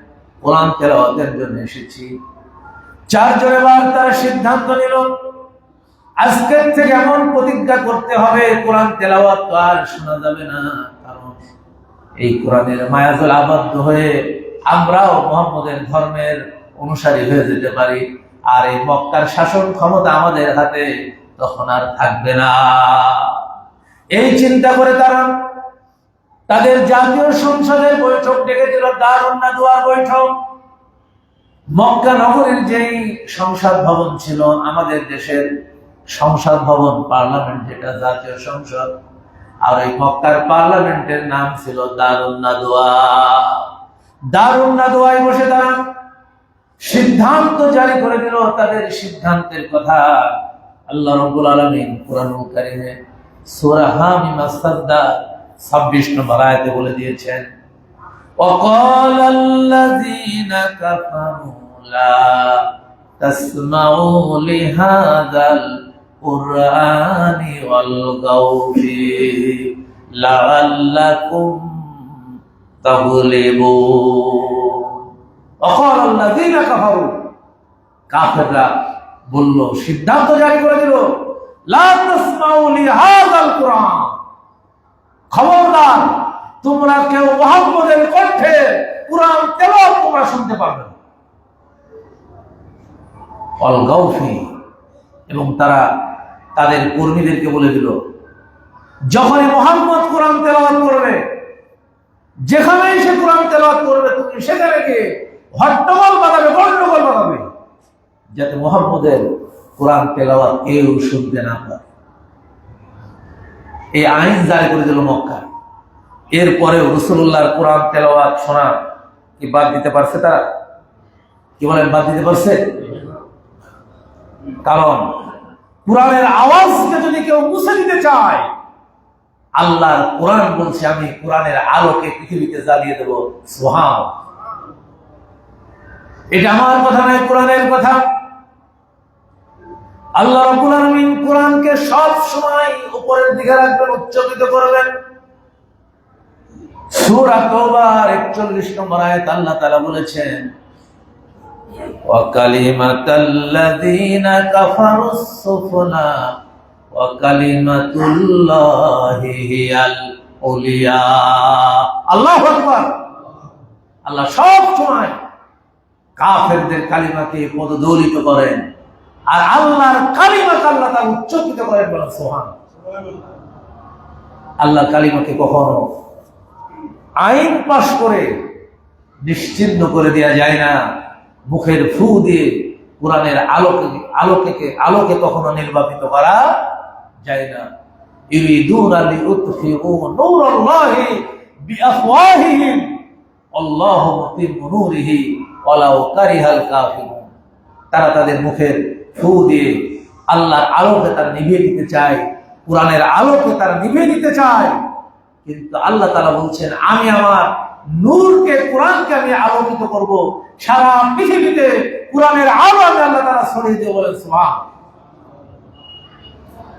কোরআন তেলাওয়াতের জন্য এসেছি। 4 জন এবার তারা সিদ্ধান্ত নিল, আজকের থেকে এমন প্রতিজ্ঞা করতে হবে, কোরআন তেলাওয়াত তো আর শোনা যাবে না, কারণ এই কোরআনের মায়াজালে আবদ্ধ হয়ে আমরাও মুহাম্মদের ধর্মের অনুসারী হয়ে যেতে পারি, আর এই মক্কার শাসন ক্ষমতা আমাদের হাতে তখন আর থাকবে না। এই চিন্তা করে তারা তাদের জাতীয় সংসদের বৈঠক ডেকেছিল, দারুন নাদওয়ার বৈঠক। মক্কা নগরীর যেই সংসদ ভবন ছিল, আমাদের দেশের সংসদ ভবন, পার্লামেন্ট, যেটা জাতীয় সংসদ, আর ওই মক্কার পার্লামেন্টের নাম ছিল দারুন নাদওয়া। দারুন নাদওয়ায় বসে তারা সিদ্ধান্ত জারি করে দিল। তাদের সিদ্ধান্তের কথা আল্লাহ রাব্বুল আলামিন কোরআনুল কারীমে সূরা হামিম আস-সাজদা 26 নম্বর আয়াতে বলে দিয়েছেন, وقال الذين كفروا لا تسمعوا لهذا القرآن والغوا فيه لعلكم تغلبون। وقال الذين كفروا, কাফেররা বলল, সিদ্ধান্ত জারি করে দিল, লা তাসমাউ লিহাযাল কুরআন, খবরদার তোমরা কেউ মুহাম্মদের কণ্ঠে কুরআন তেলাওয়াত তোমরা শুনতে পারবে না। অল গাউফি, এবং তারা তাদের কর্মীদেরকে বলে দিল, যখনই মুহাম্মদ কোরআন তেলাওয়াত করবে, যেখানেই সে কোরআন তেলাওয়াত করবে, তুমি সেখানে গিয়ে হট্টগোল বাঁধাবে, গন্ডগোল বাঁধাবে, যাতে মুহাম্মদের কোরআন তেলাওয়াত কেউ শুনতে না পারে। এই আইন জারি করে দিল মক্কা। এরপরেও রাসূলুল্লাহর কোরআন তেলাওয়াত শোনা কি বাদ দিতে পারছে তারা? কি বলেন, বাদ দিতে পারছে? কারণ কোরআনের আওয়াজকে যদি কেউ মুছে দিতে চায়, আল্লাহর কোরআন বলছে, আমি কোরআনের আলোকে পৃথিবীতে জ্বালিয়ে দেব। সুবহান। এটা আমার কথা নয়, কোরআনের কথা। আল্লাহ রাব্বুল আলামিন কোরআনকে সব সময় উপরের দিকে রাখবেন, উচ্চকিত করবেন। সূরা তাওবার 41 নম্বর আয়াত আল্লাহ তাআলা বলেছেন, ওয়া কালিমাতাল্লাযীনা কাফারুস সুফলা ওয়া কালিমাতুল্লাহি হিয়াল উলিয়া। আল্লাহু আকবার। আল্লাহ সব সময় কাফেরদের কালিমাকে পদদলিত করেন, আর আল্লাহর কালিমাকে আল্লাহ তাআলা উচ্চকিত করেন। বলেন সুবহানাল্লাহ। আল্লাহ কালিমাকে কখনো আইন পাশ করে নিশ্চিহ্ন করে দেওয়া যায় না। মুখের ফু দিয়ে কোরআনের আলোকে কখনো নির্বাপিত করা যায় না। ইউরিদুনা লিউতফিউ নূরাল্লাহি বিআফওয়াহিহিম আল্লাহু মুতিম্মু নূরিহি ওয়ালাউ কারিহাল কাফিরুন। তারা তাদের মুখের ফু দিয়ে আল্লাহর আলোকে তারা নিভিয়ে দিতে চায়, কোরআনের আলোকে তারা নিভিয়ে দিতে চায়, কিন্তু আল্লাহ তাআলা বলছেন, আমি আমার নূরকে, কোরআনকে আমি আলোকিত করব, সারা পৃথিবীতে কোরআনের আলো আমি আল্লাহ তাআলা ছড়িয়ে দেব। বলেন সুবহানাল্লাহ।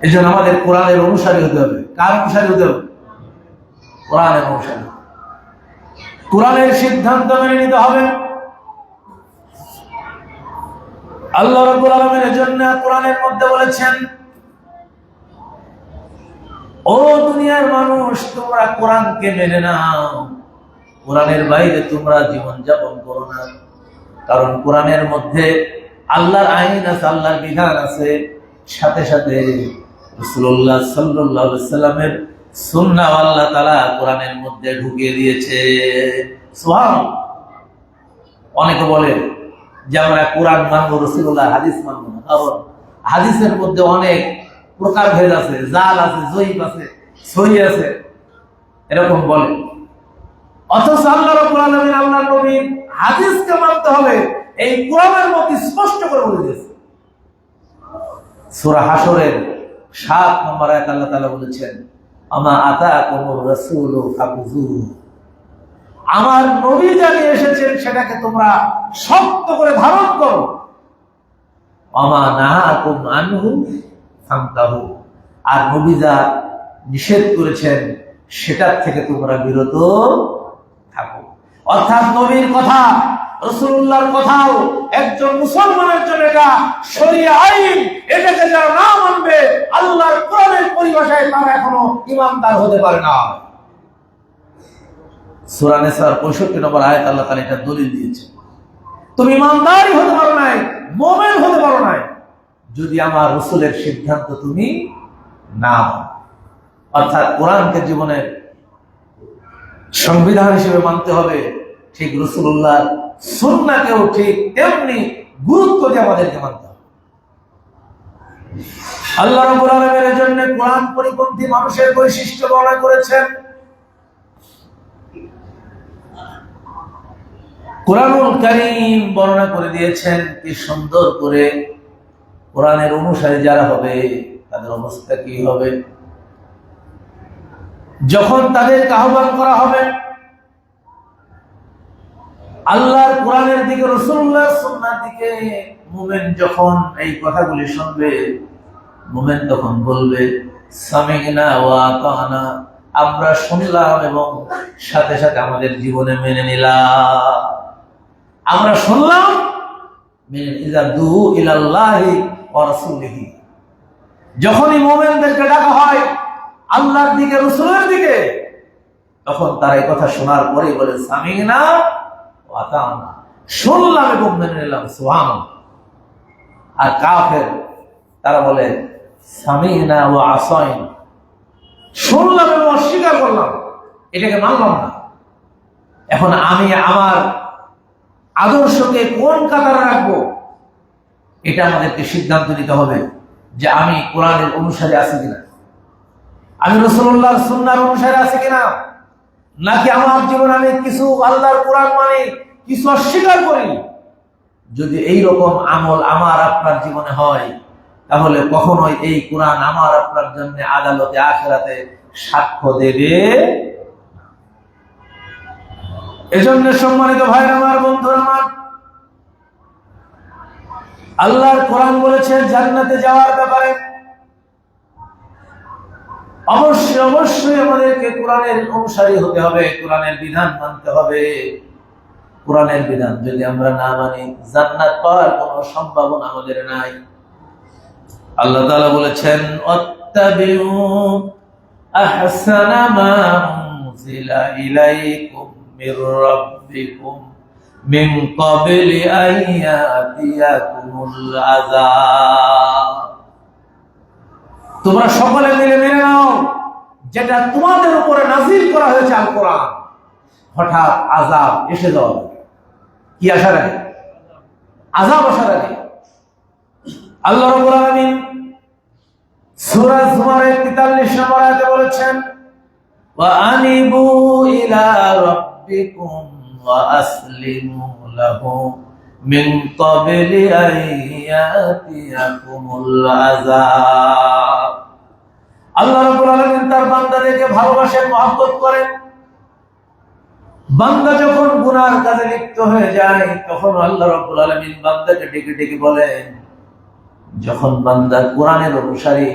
এজন্য আমাদের কোরআনের অনুসারী হতে হবে। কার অনুসারী হতে হবে? কোরআনের অনুসারী। কোরআনের সিদ্ধান্ত মেনে নিতে হবে। আল্লাহ রাব্বুল আলামিন এজন্য কোরআনের মধ্যে বলেছেন, ও দুনিয়ার মানুষ, তোমরা কোরআনকে মেনে নাও, কোরআনের বাইরে তোমরা জীবন যাপন করো না। কারণ কোরআনের মধ্যে আল্লাহর আইন আছে, আল্লাহর বিধান আছে, সাথে সাথে রাসূলুল্লাহ সাল্লাল্লাহু আলাইহি ওয়াসাল্লামের সুন্নাহ আল্লাহ তাআলা কোরআনের মধ্যে ঢুকিয়ে দিয়েছে। সুবহানাল্লাহ। অনেকে বলে যে আমরা কোরআন মানবো, রাসূলুল্লাহ হাদিস মানবো না, কারণ হাদিসের মধ্যে অনেক প্রকার ভেদ আছে, জাল আছে, জয়ীফ আছে, সহিহ আছে, এরকম বলে। অথচ আল্লাহ রাব্বুল আলামিন, আল্লাহর নবী হাদিসকে মানতে হবে, এই কোরআনের মধ্যে স্পষ্ট করে বলে দিয়েছে। সূরা হাশরের 7 নম্বর আয়াত আল্লাহ তাআলা বলেছেন, আমা আতাকুমুর রাসূলু ফাখুযুহু। আমার নবী যা নিয়ে এসেছেন সেটাকে তোমরা শক্ত করে ধারণ করো। আমা নাহাকুম আনহু ফান্তাহু। আর নবী যা নিষেধ করেছেন সেটার থেকে তোমরা বিরত থাকো। অর্থাৎ নবীর কথা, রাসূলুল্লাহর কথাও একজন মুসলমানের জন্য এটা শরীয়ত আইন। এটাকে যারা না মানবে, আল্লাহর কোরআনের পরিভাষায় তারা এখনো ঈমানদার হতে পারে না। সূরা নিসার 65 নম্বর আয়াত আল্লাহ তাআলা এটা দলিল দিয়েছে। তুমি ঈমানদারই হতে পারো নাই, মুমিন হতে পারো নাই, যদি আমার রাসূলের সিদ্ধান্ত তুমি না মানো। অর্থাৎ কোরআনকে জীবনের সংবিধান হিসেবে মানতে হবে, ঠিক রাসূলুল্লাহর সুন্নাহকেও ঠিক তেমনি গুরুত্ব দিয়ে আমাদেরকে মানতে হবে। আল্লাহ রাব্বুল আলামিনের জন্য কোরআন পরিপন্থী মানুষের বৈশিষ্ট্য বর্ণনা করেছেন। কোরআনুল কারীম বর্ণনা করে দিয়েছেন কি সুন্দর করে কোরআনের অনুসারী যারা হবে তাদের অবস্থা কি হবে। যখন তাদেরকে আহ্বান করা হবে আল্লাহর কোরআনের দিকে, রাসূলুল্লাহর সুন্নাহর দিকে, মুমিন যখন এই কথাগুলি শুনবে, মুমিন তখন বলবে, সামি'না ওয়া আতা'না। আমরা শুনলাম এবং সাথে সাথে আমাদের জীবনে মেনে নিলাম। আমরা শুনলাম, ইযা দু ইলাল্লাহি ওয়া রাসূলিহি। যখনই মুমিনদেরকে ডাকা হয় আল্লাহর দিকে, রাসূলের দিকে, তখন তারা এই কথা শোনার পরেই বলে সামি'না ওয়া আতা'না, শুনলাম এবং মেনে নিলাম, সুবহানাল্লাহ। আর কাফের তারা বলে সামি'না ওয়া আসাইনা, শুনলাম এবং অস্বীকার করলাম, এটাকে মানলাম না। এখন আমি আমার আদর্শকে কোন কাতারে রাখবো, এটা আমাদেরকে সিদ্ধান্ত নিতে হবে যে আমি কোরআনের অনুসারে আছি কিনা, আমি রাসূলুল্লাহর সুন্নাহর অনুসারে আছি কিনা, নাকি আমার জীবনে আমি কিছু আল্লাহর কোরআন মানে কিছু অস্বীকার করি। যদি এই রকম আমল আমার আপনার জীবনে হয়, তাহলে কখনোই এই কোরআন আমার আপনার জন্য আদালতে আখিরাতে সাক্ষ্য দেবে। এজন্য সম্মানিত ভাইরা আমার, বন্ধুরা আমার, আল্লাহর কোরআন বলেছে জান্নাতে যাওয়ার ব্যাপারে অবশ্যই অবশ্যই আমাদেরকে কোরআনের অনুসারী হতে হবে, কোরআনের বিধান মানতে হবে। কোরআনের বিধান যদি আমরা না মানি, জান্নাত পাওয়ার কোনো সম্ভাবনা আমাদের নাই। আল্লাহ তাআলা বলেছেন আত্তাবিউ আহসানা মা উনজিলা ইলাইকুম মির রাব্বিকুম মিন ক্বাবলি আন ইয়াতিয়াকুমুল আযাব। তোমরা সকলে মিলে মেনে নাও যেটা তোমাদের উপরে নাযিল করা হয়েছে, আল কোরআন। হঠাৎ আযাব এসে যাওয়া, কি আসার আগে? আযাব আসার আগে। আল্লাহ রাব্বুল আলামিন সূরা জুমারের 43 নম্বর আয়াতে বলেছেন ওয়া আনিবু ইলা রাব্বিকুম ওয়া আসলিমু লাহু মিন ক্বাবলি আন ইয়াতিয়াকুমুল আযাব। আল্লাহ রাব্বুল আলামিন তার বান্দাদেরকে ভালোবাসেন, মহব্বত করেন। বান্দা যখন গুনার কাজে লিপ্ত হয়ে যায়, তখন আল্লাহ রাব্বুল আলামিন বান্দাকে ডেকে ডেকে বলেন। যখন বান্দা কোরআনের অনুসারী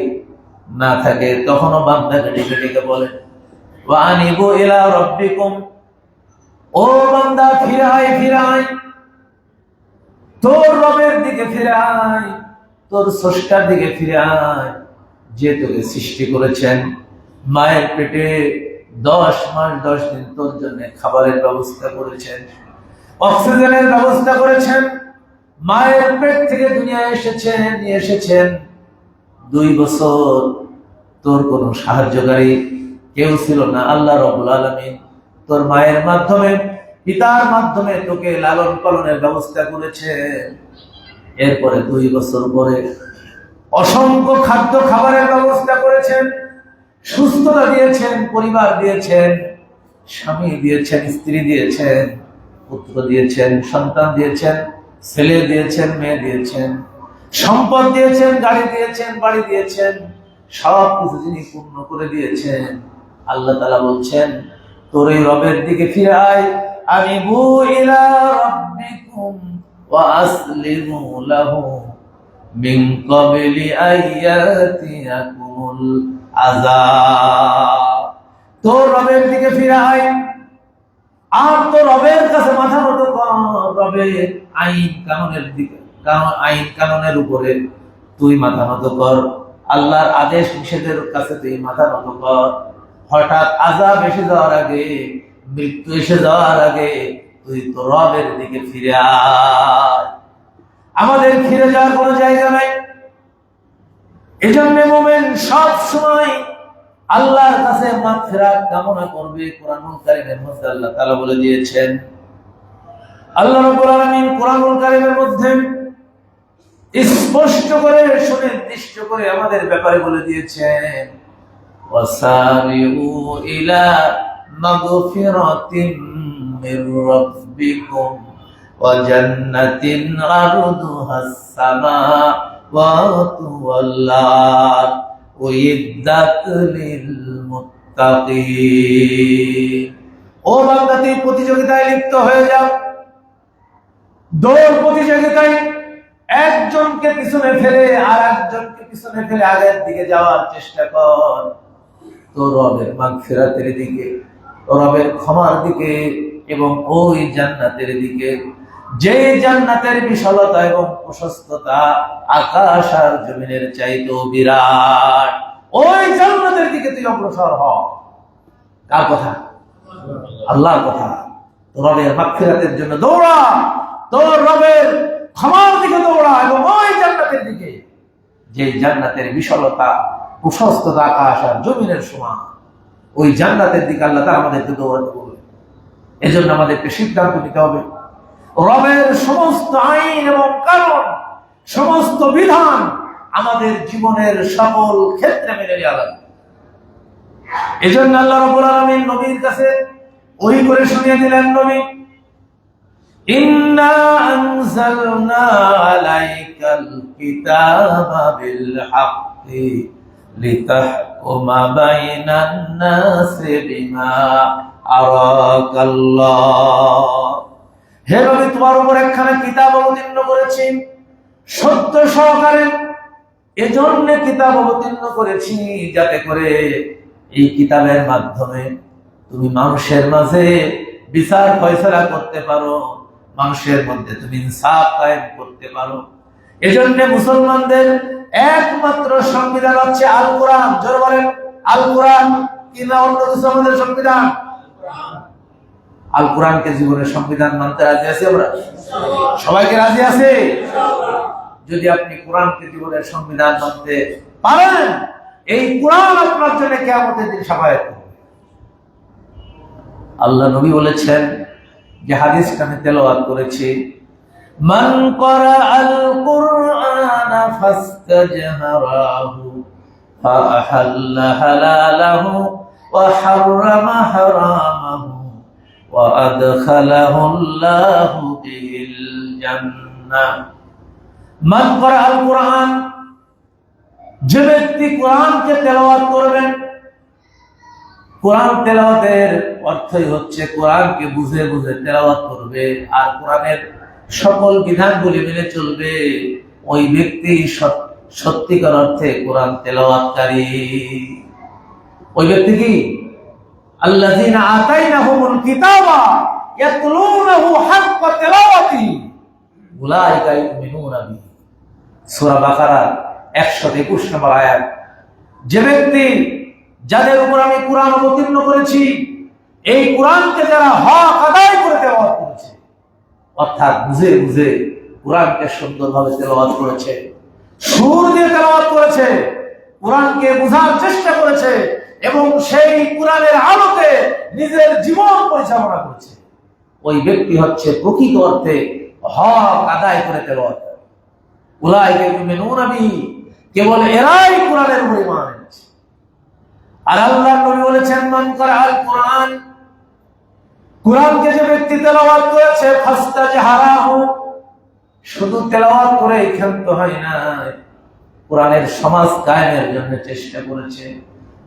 না থাকে, তখনও বান্দাকে ডেকে ডেকে বলেন ওয়া আনিবু ইলা রাব্বিকুম, ও বান্দা ফিরে আয়, ফিরে আয়, তোর রবের দিকে ফিরে আয়, তোর স্রষ্টার দিকে ফিরে আয়, যে তোকে সৃষ্টি করেছেন। মায়ের পেটে 10 মাস 10 দিন তোর জন্য খাবারের ব্যবস্থা করেছেন, অক্সিজেনের ব্যবস্থা করেছেন। মায়ের পেট থেকে দুনিয়ায় এসেছেন, নিয়ে এসেছেন। 2 বছর তোর কোনো সাহায্যকারী কেউ ছিল না। আল্লাহ রাব্বুল আলামিন তোর মায়ের মাধ্যমে, পিতার মাধ্যমে তোকে লালন পালনের ব্যবস্থা করেছেন। এরপরে 2 বছর পরে অসংখ্য খাদ্য খাবারের ব্যবস্থা করেছেন, সুস্থতা দিয়েছেন, পরিবার দিয়েছেন, স্বামী দিয়েছেন, স্ত্রী দিয়েছেন, পুত্র দিয়েছেন, সন্তান দিয়েছেন, ছেলে দিয়েছেন, মেয়ে দিয়েছেন, সম্পদ দিয়েছেন, গাড়ি দিয়েছেন, বাড়ি দিয়েছেন, সব কিছু যিনি পূর্ণ করে দিয়েছেন। আল্লাহ তাআলা বলছেন তোর এই রবের দিকে ফিরে আয়, আনিবু ইলা রাব্বিকুম ওয়া আসলিমু লাহু মিন ক্বাবলি আন ইয়াতিয়াকুমুল আযাব। তোর রবের দিকে ফিরে আয় আর তোর রবের কাছে মাথা নত কর। রবের আইন কানুনের দিকে, আইন কানুনের উপরে তুই মাথা নত কর। আল্লাহর আদেশ নিষেধের কাছে তুই মাথা নত কর। হঠাৎ আযাব এসে যাওয়ার আগে, মৃত্যু এসে যাওয়ার আগে তুই তোর রবের দিকে ফিরে আয়। আমাদের ফিরে যাওয়ার কোনো জায়গা নাই। এজন্য মুমিন সব সময় আল্লাহর কাছে মাগফিরাত কামনা করবে। কোরআনুল কারীমের মধ্যে আল্লাহ তাআলা বলে দিয়েছেন, আল্লাহ রাব্বুল আলামিন কোরআনুল কারীমের মধ্যে স্পষ্ট করে, সুনির্দিষ্ট করে আমাদের ব্যাপারে বলে দিয়েছেন ওয়াসারিউ ইলা মাগফিরাতিন মির রাব্বিকুম ওয়া জান্নাতিন আরদুহাস সামাওয়াতু ওয়াল আরদ উইদ্দাত লিল মুত্তাকিন। ও বান্দা, তুই প্রতিযোগিতায় লিপ্ত হয়ে যাও, দৌড় প্রতিযোগিতায় একজনকে পিছনে ফেলে আর একজনকে পিছনে ফেলে আগের দিকে যাওয়ার চেষ্টা কর। তোর রবের মাগফিরাতের দিকে, রবের ক্ষমার দিকে এবং ওই জান্নাতের দিকে। যে জান্নাতের বিশালতা এবং প্রশস্ততা আকাশ আর জমিনের চাইতেও বিরাট, ওই জান্নাতের দিকে তুই অগ্রসর হ। কার কথা? আল্লাহর কথা। তোর রবের মাগফিরাতের জন্য দৌড়া, তোর রবের ক্ষমার দিকে দৌড়া এবং ওই জান্নাতের দিকে, যে জান্নাতের বিশালতা প্রশস্ততা আকাশ আর জমিনের সমান, ওই জান্নাতের দিকে আল্লাহ তাআলা আমাদেরকে দৌড়াতে বলবে। এজন্য আমাদেরকে সিদ্ধান্ত নিতে হবে, রবের সমস্ত আইন এবং কারণ, সমস্ত বিধান আমাদের জীবনের সকল ক্ষেত্রে মেনে নেওয়া লাগবে। এজন্য আল্লাহ রাব্বুল আলামিন নবীর কাছে ওহী করে শুনিয়ে দিলেন, নবী, ইন্না আনজালনা আলাইকাল কিতাবা বিল হাক্কি লিতাহকুমা বাইনান নাসি বিমা আরাকাল্লাহ। হে নবী, তোমার উপর একখানা কিতাব অবতীর্ণ করেছি সত্য সহকারে। এজন্য কিতাব অবতীর্ণ করেছি যাতে করে এই কিতাবের মাধ্যমে তুমি মানুষের মাঝে বিচার ফয়সালা করতে পারো, মানুষের মধ্যে তুমি ইনসাফ কায়েম করতে পারো। এজন্য মুসলমানদের একমাত্র সংবিধান হচ্ছে আল কোরআন। জোরে বলেন, আল কোরআন। কি না অন্য কিছু আমাদের সংবিধান? আল কোরআনকে জীবনের সংবিধান মানতে রাজি আছি আমরা? সবাইকে রাজি আছে? যদি আপনি কোরআনকে জীবনের সংবিধান মানতে পারেন, এই কোরআন আপনার জন্য কিয়ামতের দিন শাফায়াত করবে। আল্লাহ নবী বলেছেন, যে হাদিসটা আমি তেলাওয়াত করেছি, মান ক্বারাআল কুরআনা ফাস্তাজহারাহু ফাআহাল্লা হালালাহু ওয়া হাররামা হারামাহু ওয়া আদখালাহুল্লাহু বিল জান্নাহ। মান ক্বারাআল কুরআন, যে ব্যক্তি কোরআনকে তেলাওয়াত করবেন। কোরআন তেলাওয়াতের অর্থই হচ্ছে কোরআনকে বুঝে বুঝে তেলাওয়াত করবে আর কোরআনের সকল বিধানগুলি মেনে চলবে। ওই ব্যক্তি সত্যিকার অর্থে কোরআন তেলাওয়াতকারী। ওই ব্যক্তি কি? আল্লাযীনা আতাইনাহুমুল কিতাবা ইয়াতলুনাহু হাক্কা তিলাওয়াতিহি উলাইকা ইউমিনুনা বিহি। সূরা বাকারা 121 নম্বর আয়াত। যে ব্যক্তি, যাদের উপর আমি কোরআন অবতীর্ণ করেছি, এই কোরআনকে যারা হক আদায় করে তেলাওয়াত করেছে, অর্থাৎ বুঝে বুঝে কোরআনকে সুন্দরভাবে তেলাওয়াত করেছে, সুর দিয়ে তেলাওয়াত করেছে, কোরআনকে বোঝার চেষ্টা করেছে এবং সেই কোরআনের আলোকে নিজের জীবন পরিচালনা করেছে, ওই ব্যক্তি হচ্ছে প্রকৃত অর্থে হক আদায় করে তেলাওয়াত করে। উলাইকা ইউমিনুনা বিহি, কেবল এরাই কোরআনের উপর ঈমান এনেছে। আর আল্লাহর নবী বলেছেন, মান ক্বারাআল কুরআন, কোরআনকে যে ব্যক্তি তেলাওয়াত করেছে, ফাস্তাজহারাহু, শুধু তেলাওয়াত করে ক্ষান্ত হয় না, কোরআনের সমাজ কায়েমের জন্য চেষ্টা করেছে,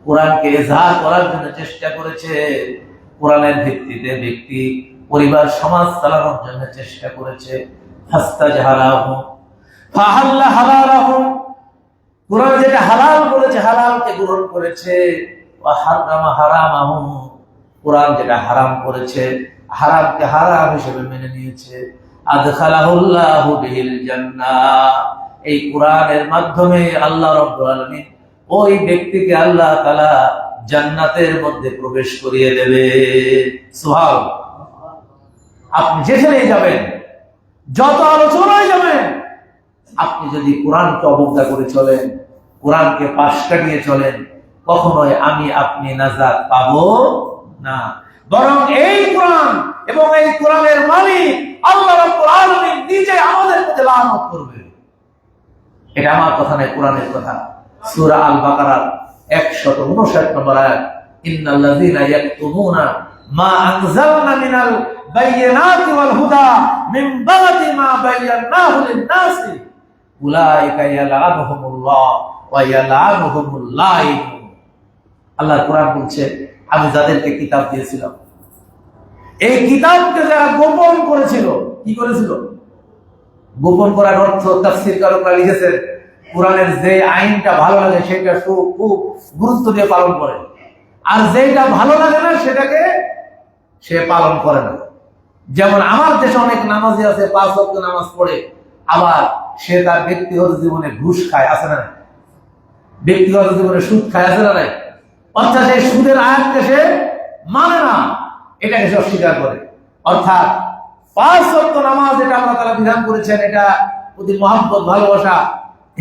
কোরআনকে ইজহার করার জন্য চেষ্টা করেছে, কোরআনের ভিত্তিতে ব্যক্তি পরিবার সমাজ চালানোর জন্য চেষ্টা করেছে। ফাস্তাজহারাহু ফাহাল্লা হালালাহু, কোরআন যেটা হালাল বলেছে হালালকে গ্রহণ করেছে। ওয়া হারামা হারামাহু, কোরআন যেটা হারাম করেছে হারামকে হারাম হিসেবে মেনে নিয়েছে। আদখালাহুল্লাহু বিল জান্নাহ, এই কোরআনের মাধ্যমে আল্লাহ রাব্বুল আলামিন ওই ব্যক্তিকে আল্লাহ তাআলা জান্নাতের মধ্যে প্রবেশ করিয়ে দেবে। সুবহানাল্লাহ। আপনি যেখানেই যাবেন, যত আলোচনায় যাবেন, আপনি যদি কোরআনকে অবজ্ঞা করে চলেন, কোরআনকে পাশ কাটিয়ে চলেন, কখনোই আমি আপনি নাজাত পাবো না। বরং এই কোরআন এবং এই কোরআনের মালিক আল্লাহ রাব্বুল আলামিন নিজে আমাদের প্রতি লানত করবে। এটা আমার কথা নয়, কোরআনের কথা। সূরা আল বাকারার 159 নম্বর আয়াত, ইন্নাল্লাযীনা ইয়াকতুমুনা মা আনজালনা মিনাল বায়িনাতি ওয়াল হুদা মিন বা'দি মা বায়্যানাহু লিন-নাসি উলাইকা ইয়ালআনুহুমুল্লাহ ওয়া ইয়ালআনুহুমুল লাঈনুন। আল্লাহ কোরআন বলছে, আমি যাদেরকে কিতাব দিয়েছিলাম, এই কিতাবকে যারা গোপন করেছিল, কি করেছিল? গোপন করার অর্থ তাফসীরকাররা লিখেছেন, কোরআনের যে আইনটা ভালো লাগে সেটা খুব গুরুত্ব দিয়ে পালন করে, আর যেটা ভালো লাগে না সেটাকে সে পালন করে না। যেমন আমার দেশে অনেক নামাজি আছে, 5 ওয়াক্ত নামাজ পড়ে, আবার সে তার ব্যক্তিগত জীবনে ঘুষ খায়, আছে না? ব্যক্তিগত জীবনে সুদ খায়, আছে না? অর্থাৎ এই সুদের আয়াতকে সে মানে না, এটাকে সে অস্বীকার করে। অর্থাৎ 5 ওয়াক্ত নামাজ যেটা আল্লাহ তাআলা বিধান করেছেন, এটা প্রতি মহব্বত ভালোবাসা,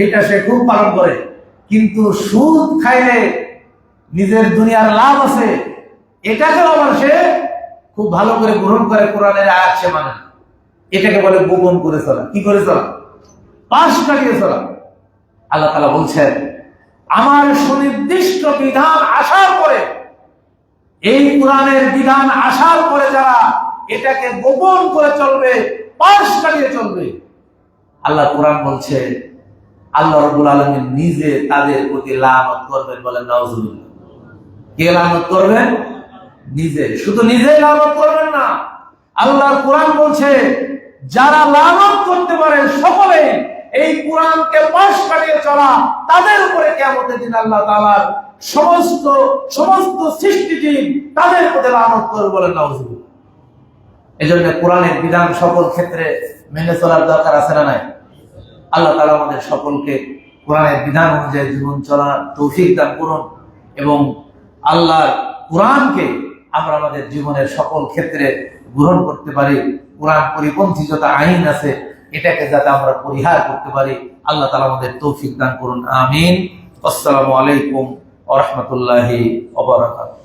এটা সে খুব পালন করে। কিন্তু সুদ খাইলে নিজের দুনিয়ার লাভ আছে, এটাকে আবার সে খুব ভালো করে গ্রহণ করে, কোরআনের আয়াত সে মানে না। এটাকে বলে গোপন করে চলা। কি করে চলা? পাশ কাটিয়ে চলা। আল্লাহ তাআলা বলছেন, আমার সুনির্দিষ্ট বিধান আসার পরে, এই কোরআনের বিধান আসার পরে যারা এটাকে গোপন করে চলবে, পাশ কাটিয়ে চলবে, আল্লাহ কোরআন বলছে আল্লাহ রাব্বুল আলামিন নিজে তাদের প্রতি লানত করবেন। বলেন নাউজুবিল্লাহ। কে লানত করবেন? নিজে। শুধু নিজে লানত করবেন না, আল্লাহর কোরআন বলছে যারা লানত করতে পারে সকলে এই কোরআনকে পাশ কাটিয়ে চলা, তাদের উপরে কিয়ামতের দিন আল্লাহ তাআলার সমস্ত সৃষ্টিজীব তাদের প্রতি লানত করবে। বলেন নাউজুবিল্লাহ। এজন্য কোরআনের বিধান সকল ক্ষেত্রে মেনে চলার দরকার আছে না নাই? আল্লাহ তাআলা আমাদের সকলকে কোরআনের বিধান অনুযায়ী জীবন চলার তৌফিক দান করুন, এবং আল্লাহর কোরআনকে আমরা আমাদের জীবনের সকল ক্ষেত্রে গ্রহণ করতে পারি। কোরআন পরিপন্থী যত আইন আছে, এটাকে যাতে আমরা পরিহার করতে পারি, আল্লাহ তাআলা আমাদের তৌফিক দান করুন। আমিন। আসসালামু আলাইকুম ওয়া রাহমাতুল্লাহি ওয়া বারাকাতুহু।